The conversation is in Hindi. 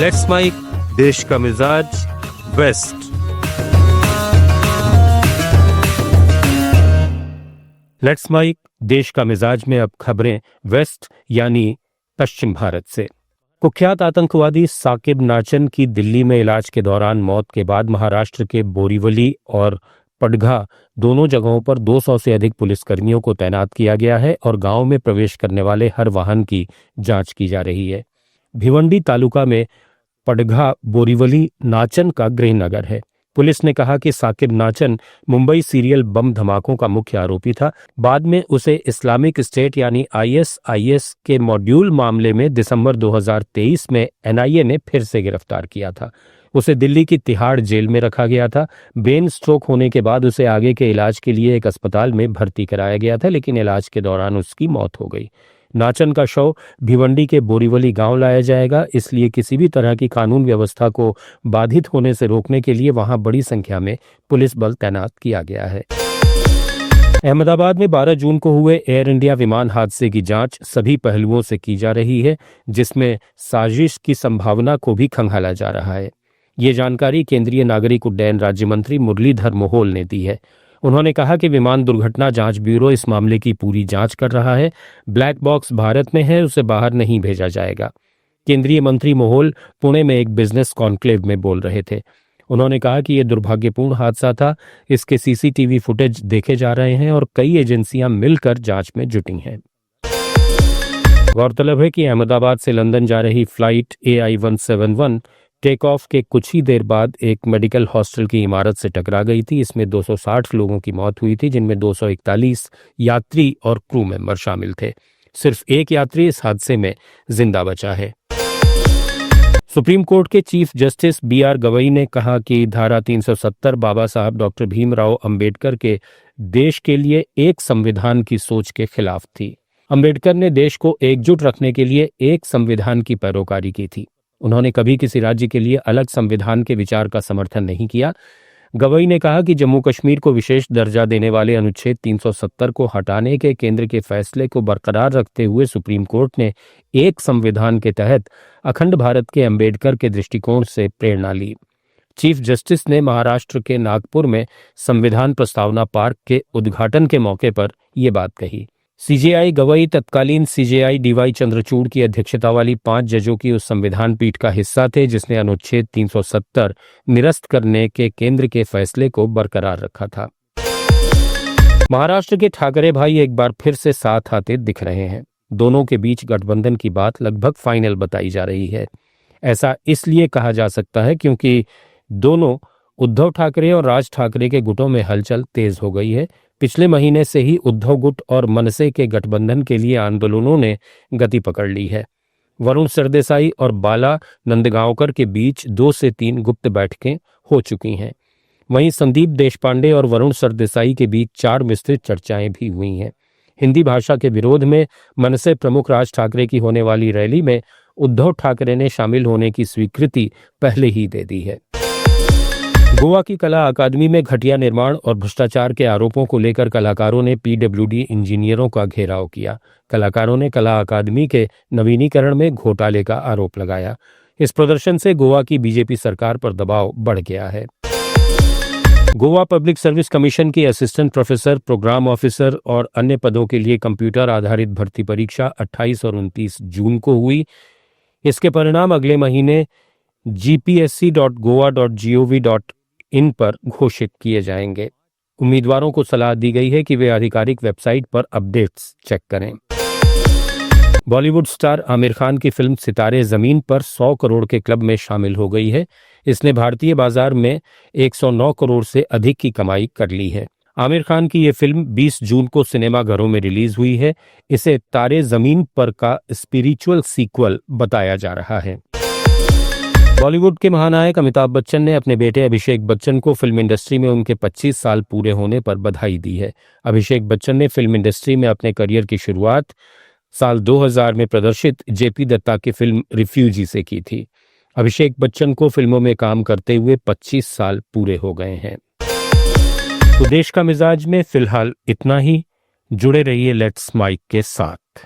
लेट्स माइक देश का मिजाज वेस्ट। लेट्स माइक देश का मिजाज में अब खबरें वेस्ट यानी पश्चिम भारत से। कुख्यात आतंकवादी साकिब नाचन की दिल्ली में इलाज के दौरान मौत के बाद महाराष्ट्र के बोरीवली और पडघा दोनों जगहों पर 200 से अधिक पुलिसकर्मियों को तैनात किया गया है और गांव में प्रवेश करने वाले हर वाहन की जांच की जा रही है। भिवंडी तालुका में पडघा बोरीवली नाचन का गृहनगर है। पुलिस ने कहा कि साकिब नाचन मुंबई सीरियल बम धमाकों का मुख्य आरोपी था। बाद में उसे इस्लामिक स्टेट यानी आईएसआईएस के मॉड्यूल मामले में दिसंबर 2023 में एनआईए ने फिर से गिरफ्तार किया था। उसे दिल्ली की तिहाड़ जेल में रखा गया था। ब्रेन स्ट्रोक होने के बाद उसे आगे के इलाज के लिए एक अस्पताल में भर्ती कराया गया था, लेकिन इलाज के दौरान उसकी मौत हो गई। नाचन का शव भिवंडी के बोरीवली गांव लाया जाएगा, इसलिए किसी भी तरह की कानून व्यवस्था को बाधित होने से रोकने के लिए वहां बड़ी संख्या में पुलिस बल तैनात किया गया है। अहमदाबाद में 12 जून को हुए एयर इंडिया विमान हादसे की जांच सभी पहलुओं से की जा रही है, जिसमें साजिश की संभावना को भी खंगाला जा रहा है। ये जानकारी केंद्रीय नागरिक उड्डयन राज्य मंत्री मुरलीधर मोहोल ने दी है। उन्होंने कहा कि विमान दुर्घटना जांच ब्यूरो इस मामले की पूरी जांच कर रहा है। ब्लैक बॉक्स भारत में है, उसे बाहर नहीं भेजा जाएगा। केंद्रीय मंत्री मोहोल पुणे में एक बिजनेस कॉन्क्लेव में बोल रहे थे। उन्होंने कहा कि यह दुर्भाग्यपूर्ण हादसा था। इसके सीसीटीवी फुटेज देखे जा रहे हैं और कई एजेंसियां मिलकर जांच में जुटी हैं। गौरतलब है कि अहमदाबाद से लंदन जा रही फ्लाइट AI-171 टेक ऑफ के कुछ ही देर बाद एक मेडिकल हॉस्टल की इमारत से टकरा गई थी। इसमें 260 लोगों की मौत हुई थी, जिनमें 241 यात्री और क्रू मेंबर शामिल थे। सिर्फ एक यात्री इस हादसे में जिंदा बचा है। सुप्रीम कोर्ट के चीफ जस्टिस BR गवई ने कहा कि धारा 370 बाबा साहब डॉक्टर भीमराव अंबेडकर के देश के लिए एक संविधान की सोच के खिलाफ थी। अंबेडकर ने देश को एकजुट रखने के लिए एक संविधान की पैरोकारी की थी। उन्होंने कभी किसी राज्य के लिए अलग संविधान के विचार का समर्थन नहीं किया। गवई ने कहा कि जम्मू कश्मीर को विशेष दर्जा देने वाले अनुच्छेद 370 को हटाने के केंद्र के फैसले को बरकरार रखते हुए सुप्रीम कोर्ट ने एक संविधान के तहत अखंड भारत के अंबेडकर के दृष्टिकोण से प्रेरणा ली। चीफ जस्टिस ने महाराष्ट्र के नागपुर में संविधान प्रस्तावना पार्क के उद्घाटन के मौके पर यह बात कही। CJI गवई तत्कालीन CJI DY चंद्रचूड़ की अध्यक्षता वाली 5 जजों की उस संविधान पीठ का हिस्सा थे जिसने अनुच्छेद 370 निरस्त करने के केंद्र के फैसले को बरकरार रखा था। महाराष्ट्र के ठाकरे भाई एक बार फिर से साथ आते दिख रहे हैं। दोनों के बीच गठबंधन की बात लगभग फाइनल बताई जा रही है। ऐसा इसलिए कहा जा सकता है क्योंकि दोनों उद्धव ठाकरे और राज ठाकरे के गुटों में हलचल तेज हो गई है। पिछले महीने से ही उद्धव गुट और मनसे के गठबंधन के लिए आंदोलनों ने गति पकड़ ली है। वरुण सरदेसाई और बाला नंदगांवकर के बीच 2 से 3 गुप्त बैठकें हो चुकी हैं। वहीं संदीप देशपांडे और वरुण सरदेसाई के बीच 4 विस्तृत चर्चाएं भी हुई हैं। हिंदी भाषा के विरोध में मनसे प्रमुख राज ठाकरे की होने वाली रैली में उद्धव ठाकरे ने शामिल होने की स्वीकृति पहले ही दे दी है। गोवा की कला अकादमी में घटिया निर्माण और भ्रष्टाचार के आरोपों को लेकर कलाकारों ने PWD इंजीनियरों का घेराव किया। कलाकारों ने कला अकादमी के नवीनीकरण में घोटाले का आरोप लगाया। इस प्रदर्शन से गोवा की बीजेपी सरकार पर दबाव बढ़ गया है। गोवा पब्लिक सर्विस कमीशन की असिस्टेंट प्रोफेसर, प्रोग्राम ऑफिसर और अन्य पदों के लिए कंप्यूटर आधारित भर्ती परीक्षा 28 और 29 जून को हुई। इसके परिणाम अगले महीने gpsc.goa.gov.in पर घोषित किए जाएंगे। उम्मीदवारों को सलाह दी गई है कि वे आधिकारिक वेबसाइट पर अपडेट्स चेक करें। बॉलीवुड स्टार आमिर खान की फिल्म सितारे जमीन पर 100 करोड़ के क्लब में शामिल हो गई है। इसने भारतीय बाजार में 109 करोड़ से अधिक की कमाई कर ली है। आमिर खान की ये फिल्म 20 जून को सिनेमाघरों में रिलीज हुई है। इसे तारे जमीन पर का स्पिरिचुअल सीक्वल बताया जा रहा है। बॉलीवुड के महानायक अमिताभ बच्चन ने अपने बेटे अभिषेक बच्चन को फिल्म इंडस्ट्री में उनके 25 साल पूरे होने पर बधाई दी है। अभिषेक बच्चन ने फिल्म इंडस्ट्री में अपने करियर की शुरुआत साल 2000 में प्रदर्शित JP दत्ता की फिल्म रिफ्यूजी से की थी। अभिषेक बच्चन को फिल्मों में काम करते हुए 25 साल पूरे हो गए हैं। तो देश का मिजाज में फिलहाल इतना ही। जुड़े रहिए लेट्स माइक के साथ।